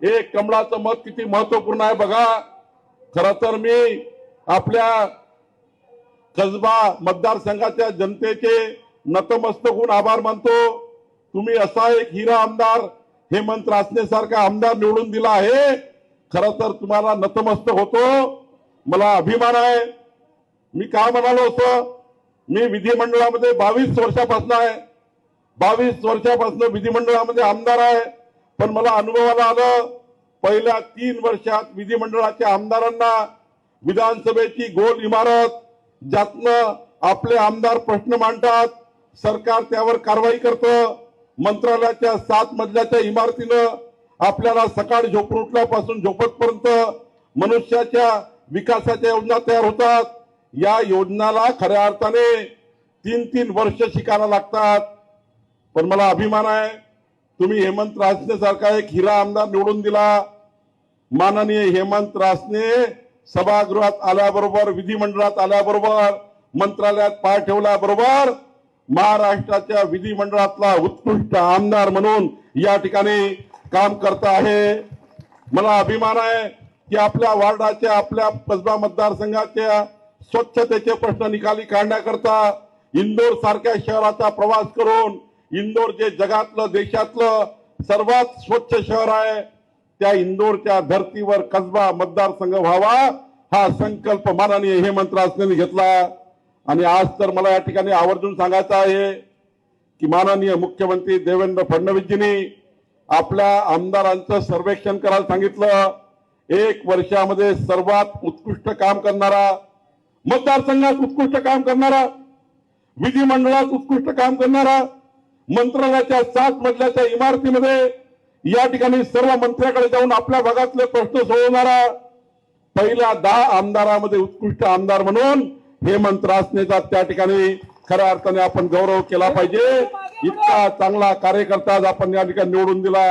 हे कमळाचं मत किती महत्वपूर्ण आहे बघा। खरं तर मी आपल्या कसबा मतदारसंघाच्या जनतेचे नतमस्तक होऊन आभार मानतो। तुम्ही असा एक हिरा आमदार हेमंत रासने सारखा आमदार निवडून दिला आहे। खरं तर तुम्हाला नतमस्तक होतो, मला अभिमान आहे। मी काय म्हणालो होतो, मी विधिमंडळामध्ये 22 वर्षापासून आहे, 22 वर्षापासून विधिमंडळामध्ये आमदार आहे। पण मला अनुभवाला आलं, पहिल्या 3 वर्षात विधिमंडळाच्या आमदारांना विधानसभेची गोल इमारत, ज्यातनं आपले आमदार प्रश्न मांडतात, सरकार त्यावर कारवाई करतं, मंत्रालयाच्या 7 मजल्याच्या इमारतीनं आपल्याला सकाळी झोपून उठल्यापासून झोपतपर्यंत मनुष्याच्या विकासाच्या योजना तयार होतात। या योजनाला खऱ्या अर्थाने 3-3 वर्ष शिकायला लागतात। पण मला अभिमान आहे, तुम्ही हेमंत रासने सारखा एक हिरा आमदार निवडून दिला। माननीय हेमंत रासने सभागृहात आल्याबरोबर, विधिमंडळात आल्याबरोबर, मंत्रालयात पाय ठेवल्याबरोबर महाराष्ट्राच्या विधिमंडळातला उत्कृष्ट आमदार म्हणून या ठिकाणी काम करत आहे। मला अभिमान आहे की आपल्या वार्डाच्या, आपल्या कसबा मतदारसंघाच्या स्वच्छतेचे प्रश्न निकाली काढण्याकरता इंदोर सारख्या शहराचा प्रवास करून, इंदोर जे जगातलं, देशातलं सर्वात स्वच्छ शहर आहे, त्या इंदोरच्या धर्तीवर कसबा मतदारसंघ व्हावा हा संकल्प माननीय हेमंत रासने घेतला। आणि आज तर मला या ठिकाणी आवर्जून सांगायचं आहे की माननीय मुख्यमंत्री देवेंद्र फडणवीसजींनी आपल्या आमदारांचं सर्वेक्षण करायला सांगितलं। 1 वर्षामध्ये सर्वात उत्कृष्ट काम करणारा, मतदारसंघात उत्कृष्ट काम करणारा, विधिमंडळात उत्कृष्ट काम करणारा, मंत्रालयाच्या 7 मजल्याच्या इमारतीमध्ये या ठिकाणी सर्व मंत्र्याकडे जाऊन आपल्या भागातले प्रश्न सोडवणारा पहिल्या 10 आमदारांमध्ये उत्कृष्ट आमदार म्हणून हेमंत रासनेचा त्या ठिकाणी खऱ्या अर्थाने आपण गौरव केला पाहिजे। इतका चांगला कार्यकर्ता आपण या ठिकाणी निवडून दिला।